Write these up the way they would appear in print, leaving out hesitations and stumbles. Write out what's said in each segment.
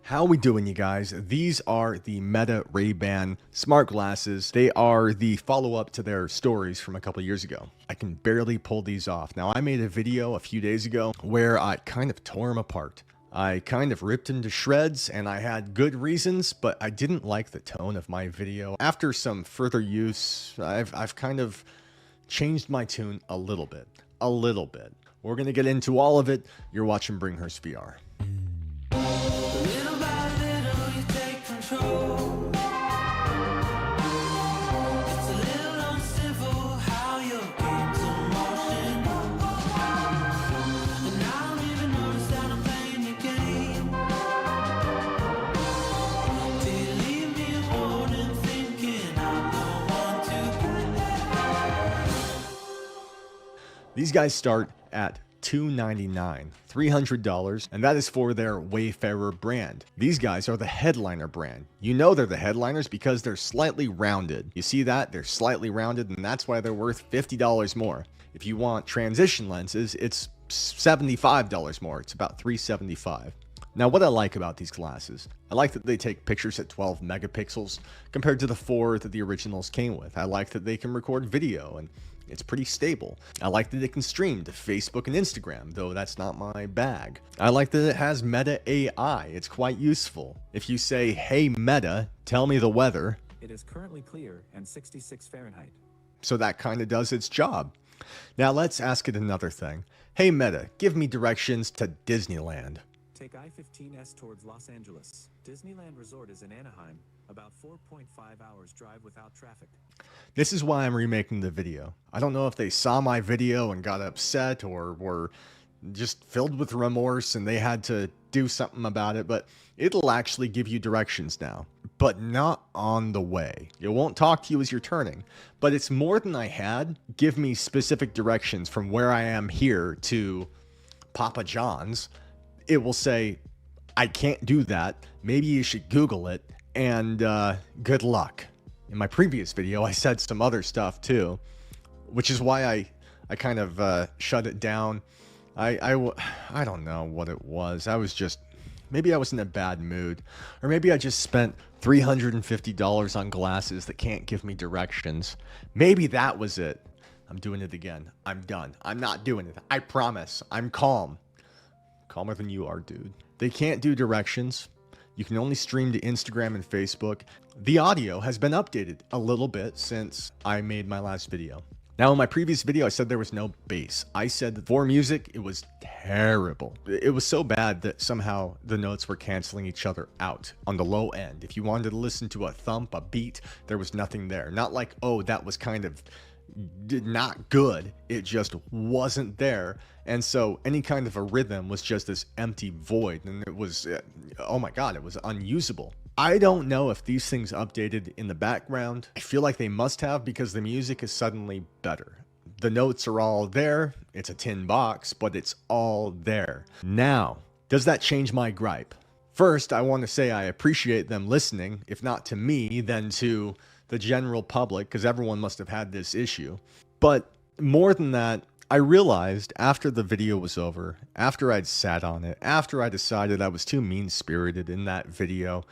How we doing, you guys? These are the Meta Ray-Ban smart glasses. They are the follow-up to their stories from a couple years ago. I can barely pull these off. Now, I made a video a few days ago where I kind of tore them apart. I kind of ripped into shreds, and I had good reasons, but I didn't like the tone of my video. After some further use, I've kind of changed my tune a little bit. We're gonna get into all of it. You're watching Bringhurst VR. Little by little you take control. It's a little uncivil how your game's in motion. And I don't even notice that I'm playing your game. Till you leave me a warning thinking I'm the one to pay. These guys start at $299, $300, and that is for their Wayfarer brand. These guys are the headliner brand. You know they're the headliners because they're slightly rounded. You see that? They're slightly rounded, and that's why they're worth $50 more. If you want transition lenses, it's $75 more. It's about $375. Now, what I like about these glasses, I like that they take pictures at 12 megapixels compared to the 4 that the originals came with. I like that they can record video, and it's pretty stable. I like that it can stream to Facebook and Instagram, though that's not my bag. I like that it has Meta AI. It's quite useful. If you say, "Hey Meta, tell me the weather," It is currently clear and 66 Fahrenheit. so that kind of does its job. Now let's ask it another thing. "Hey Meta, give me directions to Disneyland." Take I-15S towards Los Angeles. Disneyland Resort is in Anaheim, about 4.5 hours drive without traffic. This is why I'm remaking the video. I don't know if they saw my video and got upset or were just filled with remorse and they had to do something about it, but it'll actually give you directions now, but not on the way. It won't talk to you as you're turning, but it's more than I had. Give me specific directions from where I am here to Papa John's. It will say, "I can't do that. Maybe you should Google it, and good luck." In my previous video, I said some other stuff too, which is why I kind of shut it down. I don't know what it was. Maybe I was in a bad mood, or maybe I just spent $350 on glasses that can't give me directions. Maybe that was it. I'm doing it again. I'm done. I'm not doing it. I promise. I'm calm. Calmer than you are, dude. They can't do directions. You can only stream to Instagram and Facebook. The audio has been updated a little bit since I made my last video. Now, in my previous video, I said there was no bass. I said that for music, it was terrible. It was so bad that somehow the notes were canceling each other out on the low end. If you wanted to listen to a thump, a beat, there was nothing there. Not like, oh, that was kind of not good. It just wasn't there. And so any kind of a rhythm was just this empty void, and it was, oh my god, it was unusable. I don't know if these things updated in the background. I feel like they must have, because the music is suddenly better. The notes are all there. It's a tin box, but it's all there. Now, does that change my gripe? First, I want to say I appreciate them listening, if not to me, then to the general public, because everyone must have had this issue. But more than that, I realized after the video was over, after I'd sat on it, after I decided I was too mean-spirited in that video,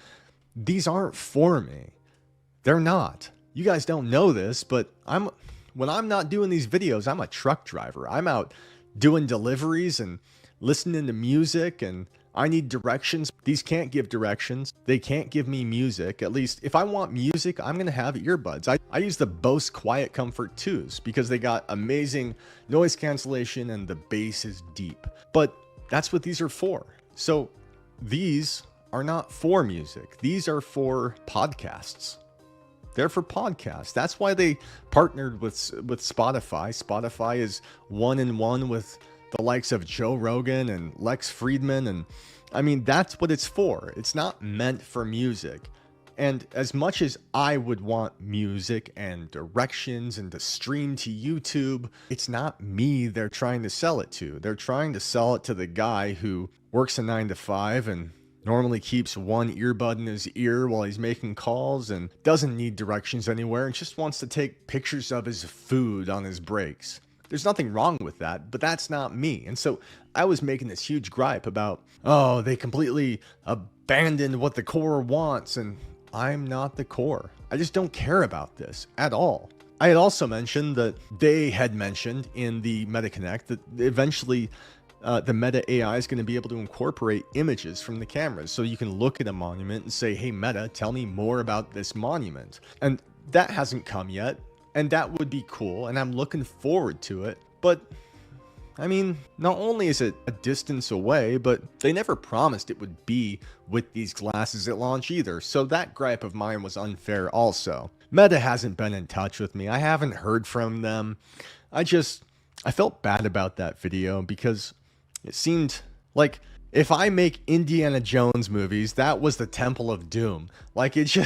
these aren't for me. They're not. You guys don't know this, but when I'm not doing these videos, I'm a truck driver. I'm out doing deliveries and listening to music, and I need directions. These can't give directions. They can't give me music. At least if I want music, I'm going to have earbuds. I use the Bose Quiet Comfort 2s because they got amazing noise cancellation and the bass is deep. But that's what these are for. So these are not for music. These are for podcasts. They're for podcasts. That's why they partnered with Spotify. Spotify is one-in-one with the likes of Joe Rogan and Lex Friedman, and I mean, that's what it's for. It's not meant for music. And as much as I would want music and directions and to stream to YouTube, it's not me they're trying to sell it to. They're trying to sell it to the guy who works a 9 to 5 and normally keeps one earbud in his ear while he's making calls and doesn't need directions anywhere and just wants to take pictures of his food on his breaks. There's nothing wrong with that, but that's not me. And so I was making this huge gripe about, oh, they completely abandoned what the core wants, and I'm not the core. I just don't care about this at all. I had also mentioned that they had mentioned in the MetaConnect that eventually the Meta AI is going to be able to incorporate images from the cameras. So you can look at a monument and say, hey, Meta, tell me more about this monument. And that hasn't come yet. And that would be cool. And I'm looking forward to it. But I mean, not only is it a distance away, but they never promised it would be with these glasses at launch either. So that gripe of mine was unfair also. Meta hasn't been in touch with me. I haven't heard from them. I felt bad about that video because it seemed like if I make Indiana Jones movies, that was the Temple of Doom. Like it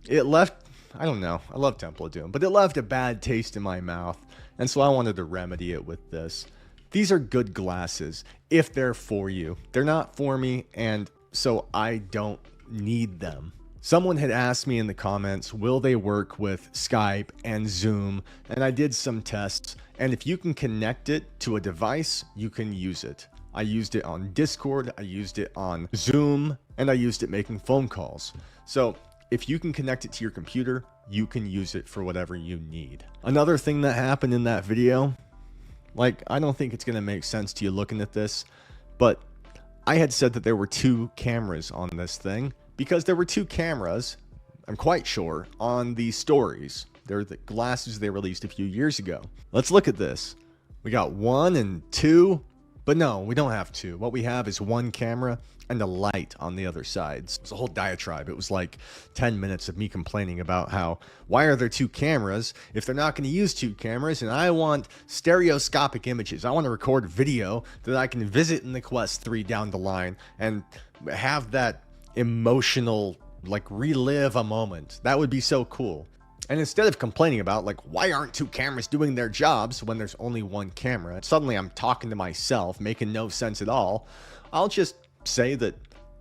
left, I don't know, I love Temple of Doom, but it left a bad taste in my mouth. And so I wanted to remedy it with this. These are good glasses if they're for you. They're not for me, and so I don't need them. Someone had asked me in the comments, will they work with Skype and Zoom? And I did some tests, and if you can connect it to a device, you can use it. I used it on Discord, I used it on Zoom, and I used it making phone calls. So if you can connect it to your computer, you can use it for whatever you need. Another thing that happened in that video, like, I don't think it's going to make sense to you looking at this, but I had said that there were 2 cameras on this thing because there were 2 cameras, I'm quite sure, on the stories. They're the glasses they released a few years ago. Let's look at this. We got 1 and 2, but no, we don't have 2. What we have is 1 camera and a light on the other sides. It's a whole diatribe. It was like 10 minutes of me complaining about how, why are there 2 cameras if they're not going to use 2 cameras? And I want stereoscopic images. I want to record video that I can visit in the Quest 3 down the line and have that emotional, like, relive a moment. That would be so cool. And instead of complaining about, like, why aren't 2 cameras doing their jobs when there's only 1 camera? Suddenly I'm talking to myself, making no sense at all. I'll just say that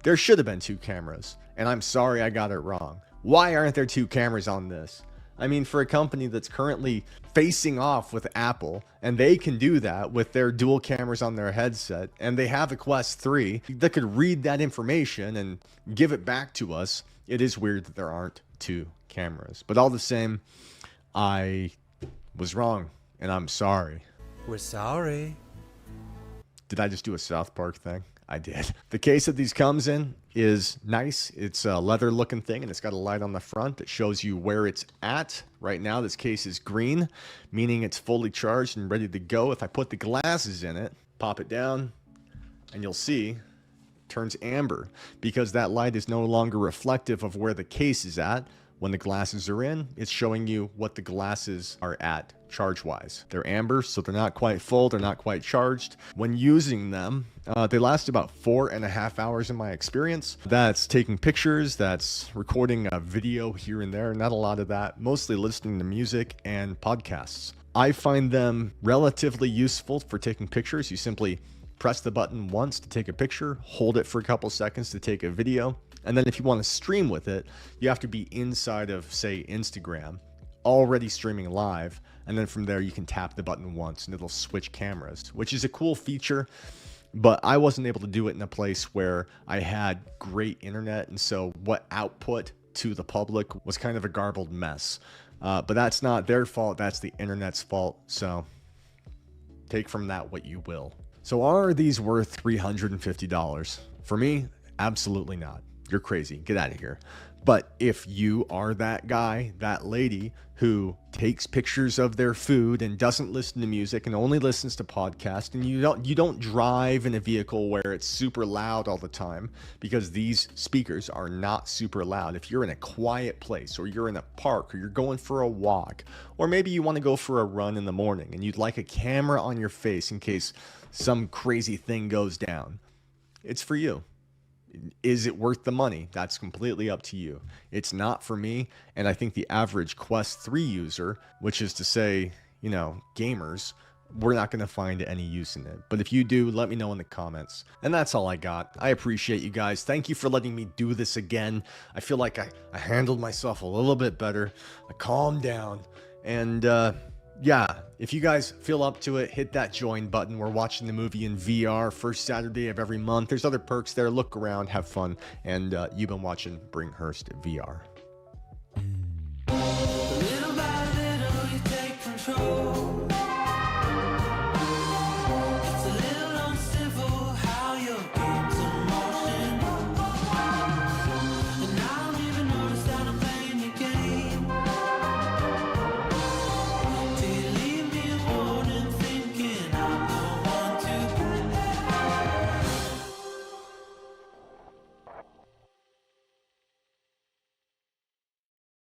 there should have been 2 cameras, and I'm sorry I got it wrong. Why aren't there 2 cameras on this? I mean, for a company that's currently facing off with Apple, and they can do that with their dual cameras on their headset, and they have a Quest 3 that could read that information and give it back to us, it is weird that there aren't 2 cameras. But all the same, I was wrong, and I'm sorry. We're sorry. Did I just do a South Park thing? I did. The case that these comes in is nice. It's a leather looking thing, and it's got a light on the front that shows you where it's at. Right now, this case is green, meaning it's fully charged and ready to go. If I put the glasses in it, pop it down, and you'll see it turns amber because that light is no longer reflective of where the case is at. When the glasses are in, it's showing you what the glasses are at charge-wise. They're amber, so they're not quite full, they're not quite charged. When using them, they last about 4.5 hours in my experience. That's taking pictures, that's recording a video here and there, not a lot of that, mostly listening to music and podcasts. I find them relatively useful for taking pictures. You simply press the button once to take a picture, hold it for a couple seconds to take a video. And then if you want to stream with it, you have to be inside of, say, Instagram, already streaming live. And then from there, you can tap the button once and it'll switch cameras, which is a cool feature. But I wasn't able to do it in a place where I had great internet. And so what output to the public was kind of a garbled mess. But that's not their fault. That's the internet's fault. So take from that what you will. So are these worth $350? For me, absolutely not. You're crazy. Get out of here. But if you are that guy, that lady who takes pictures of their food and doesn't listen to music and only listens to podcasts, and you don't drive in a vehicle where it's super loud all the time, because these speakers are not super loud. If you're in a quiet place, or you're in a park, or you're going for a walk, or maybe you want to go for a run in the morning and you'd like a camera on your face in case some crazy thing goes down, it's for you. Is it worth the money? That's completely up to you. It's not for me, and I think the average Quest 3 user, which is to say, you know, gamers, we're not going to find any use in it. But if you do, let me know in the comments. And that's all I got. I appreciate you guys. Thank you for letting me do this again. I feel like I handled myself a little bit better. I calmed down. And yeah, if you guys feel up to it, hit that join button. We're watching the movie in VR first Saturday of every month. There's other perks there. Look around, have fun. And you've been watching Bringhurst VR. Little by little, you take control.